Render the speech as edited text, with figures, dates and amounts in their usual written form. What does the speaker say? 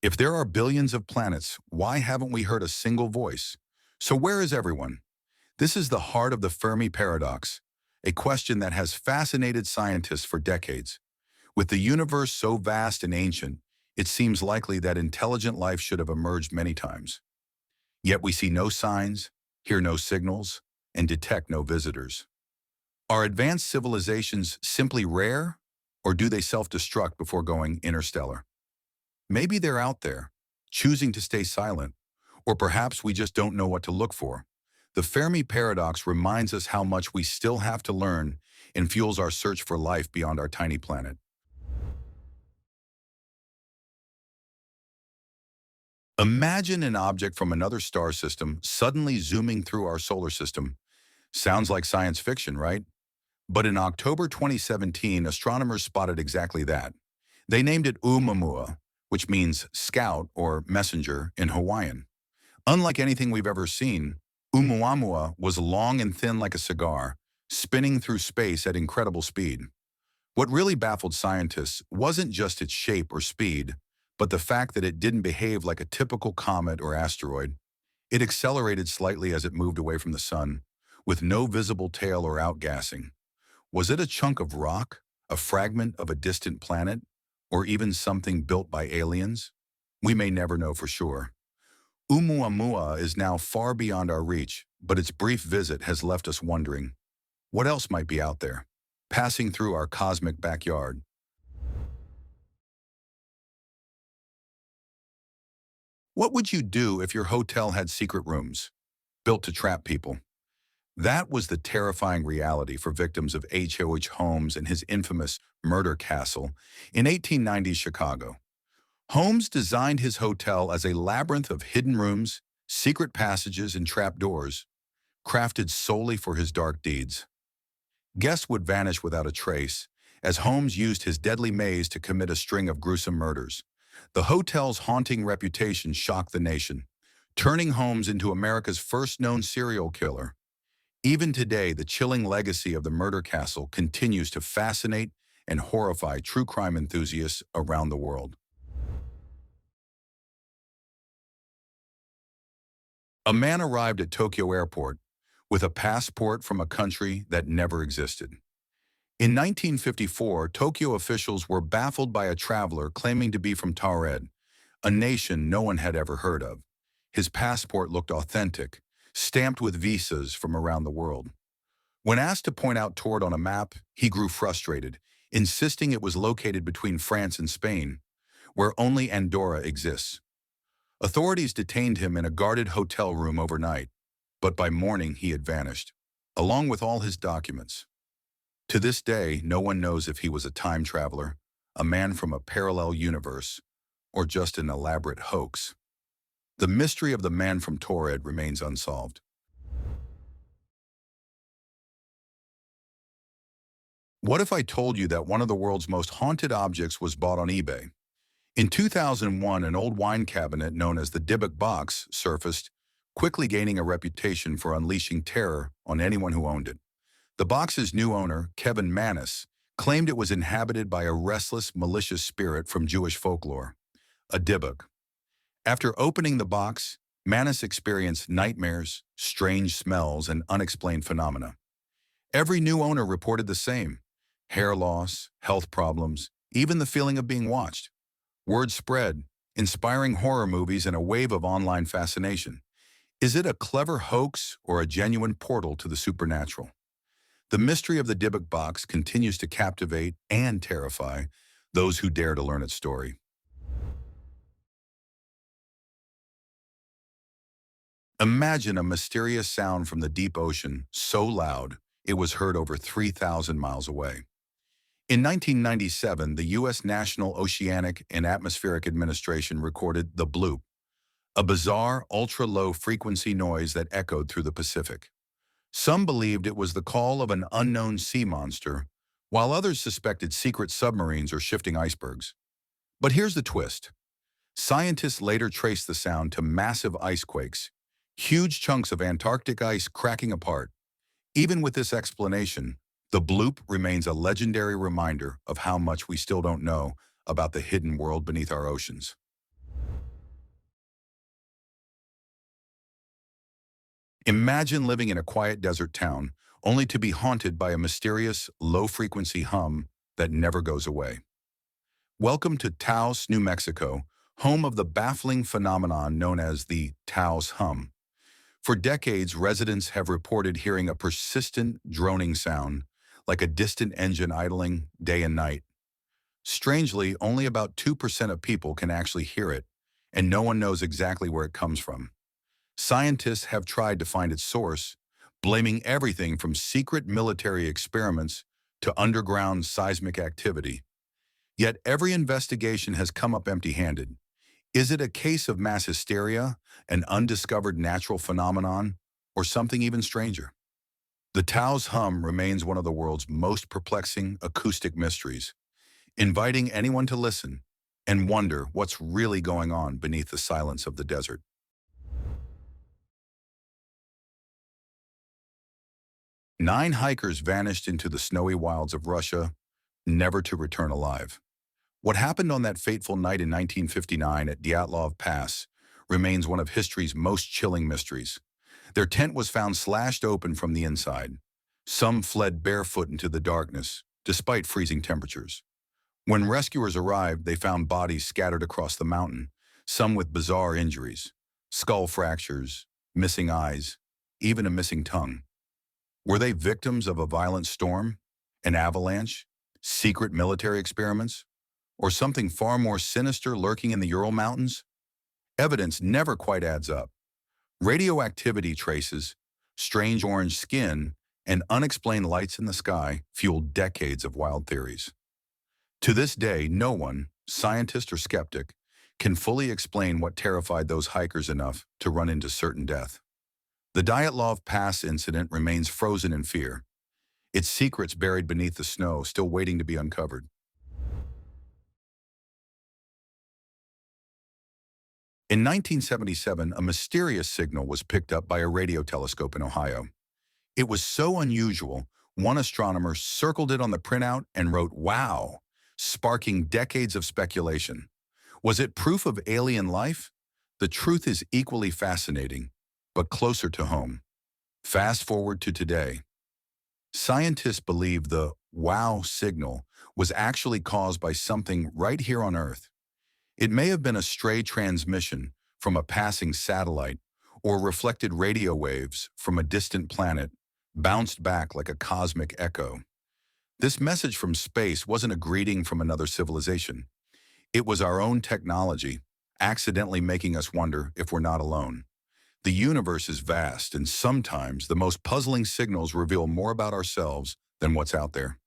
If there are billions of planets, why haven't we heard a single voice? So where is everyone? This is the heart of the Fermi Paradox, a question that has fascinated scientists for decades. With the universe so vast and ancient, it seems likely that intelligent life should have emerged many times. Yet we see no signs, hear no signals, and detect no visitors. Are advanced civilizations simply rare, or do they self-destruct before going interstellar? Maybe they're out there, choosing to stay silent, or perhaps we just don't know what to look for. The Fermi Paradox reminds us how much we still have to learn and fuels our search for life beyond our tiny planet. Imagine an object from another star system suddenly zooming through our solar system. Sounds like science fiction, right? But in October 2017, astronomers spotted exactly that. They named it Oumuamua, which means scout or messenger in Hawaiian. Unlike anything we've ever seen, Oumuamua was long and thin like a cigar, spinning through space at incredible speed. What really baffled scientists wasn't just its shape or speed, but the fact that it didn't behave like a typical comet or asteroid. It accelerated slightly as it moved away from the sun, with no visible tail or outgassing. Was it a chunk of rock, a fragment of a distant planet, or even something built by aliens? We may never know for sure. Oumuamua is now far beyond our reach, but its brief visit has left us wondering, what else might be out there, passing through our cosmic backyard? What would you do if your hotel had secret rooms, built to trap people? That was the terrifying reality for victims of H.O.H. Holmes and his infamous Murder Castle in 1890s Chicago. Holmes designed his hotel as a labyrinth of hidden rooms, secret passages, and trapdoors, crafted solely for his dark deeds. Guests would vanish without a trace, as Holmes used his deadly maze to commit a string of gruesome murders. The hotel's haunting reputation shocked the nation, turning Holmes into America's first known serial killer. Even today, the chilling legacy of the Murder Castle continues to fascinate and horrify true crime enthusiasts around the world. A man arrived at Tokyo Airport with a passport from a country that never existed. In 1954, Tokyo officials were baffled by a traveler claiming to be from Taured, a nation no one had ever heard of. His passport looked authentic, stamped with visas from around the world. When asked to point out Taured on a map, he grew frustrated, insisting it was located between France and Spain, where only Andorra exists. Authorities detained him in a guarded hotel room overnight, but by morning he had vanished, along with all his documents. To this day, no one knows if he was a time traveler, a man from a parallel universe, or just an elaborate hoax. The mystery of the man from Taured remains unsolved. What if I told you that one of the world's most haunted objects was bought on eBay? In 2001, an old wine cabinet known as the Dybbuk Box surfaced, quickly gaining a reputation for unleashing terror on anyone who owned it. The box's new owner, Kevin Mannis, claimed it was inhabited by a restless, malicious spirit from Jewish folklore, a Dybbuk. After opening the box, Mannis experienced nightmares, strange smells, and unexplained phenomena. Every new owner reported the same: hair loss, health problems, even the feeling of being watched. Word spread, inspiring horror movies and a wave of online fascination. Is it a clever hoax or a genuine portal to the supernatural? The mystery of the Dybbuk Box continues to captivate and terrify those who dare to learn its story. Imagine a mysterious sound from the deep ocean, so loud it was heard over 3,000 miles away. In 1997, the U.S. National Oceanic and Atmospheric Administration recorded the Bloop, a bizarre, ultra-low frequency noise that echoed through the Pacific. Some believed it was the call of an unknown sea monster, while others suspected secret submarines or shifting icebergs. But here's the twist. Scientists later traced the sound to massive ice quakes, huge chunks of Antarctic ice cracking apart. Even with this explanation, the bloop remains a legendary reminder of how much we still don't know about the hidden world beneath our oceans. Imagine living in a quiet desert town, only to be haunted by a mysterious, low-frequency hum that never goes away. Welcome to Taos, New Mexico, home of the baffling phenomenon known as the Taos Hum. For decades, residents have reported hearing a persistent, droning sound, like a distant engine idling day and night. Strangely, only about 2% of people can actually hear it, and no one knows exactly where it comes from. Scientists have tried to find its source, blaming everything from secret military experiments to underground seismic activity. Yet every investigation has come up empty-handed. Is it a case of mass hysteria, an undiscovered natural phenomenon, or something even stranger? The Taos Hum remains one of the world's most perplexing acoustic mysteries, inviting anyone to listen and wonder what's really going on beneath the silence of the desert. 9 hikers vanished into the snowy wilds of Russia, never to return alive. What happened on that fateful night in 1959 at Dyatlov Pass remains one of history's most chilling mysteries. Their tent was found slashed open from the inside. Some fled barefoot into the darkness, despite freezing temperatures. When rescuers arrived, they found bodies scattered across the mountain, some with bizarre injuries, skull fractures, missing eyes, even a missing tongue. Were they victims of a violent storm, an avalanche, secret military experiments, or something far more sinister lurking in the Ural Mountains? Evidence never quite adds up. Radioactivity traces, strange orange skin, and unexplained lights in the sky fueled decades of wild theories. To this day, no one, scientist or skeptic, can fully explain what terrified those hikers enough to run into certain death. The Dyatlov Pass Incident remains frozen in fear, its secrets buried beneath the snow, still waiting to be uncovered. In 1977, a mysterious signal was picked up by a radio telescope in Ohio. It was so unusual, one astronomer circled it on the printout and wrote, "Wow," sparking decades of speculation. Was it proof of alien life? The truth is equally fascinating, but closer to home. Fast forward to today. Scientists believe the "wow" signal was actually caused by something right here on Earth. It may have been a stray transmission from a passing satellite or reflected radio waves from a distant planet, bounced back like a cosmic echo. This message from space wasn't a greeting from another civilization. It was our own technology, accidentally making us wonder if we're not alone. The universe is vast, and sometimes the most puzzling signals reveal more about ourselves than what's out there.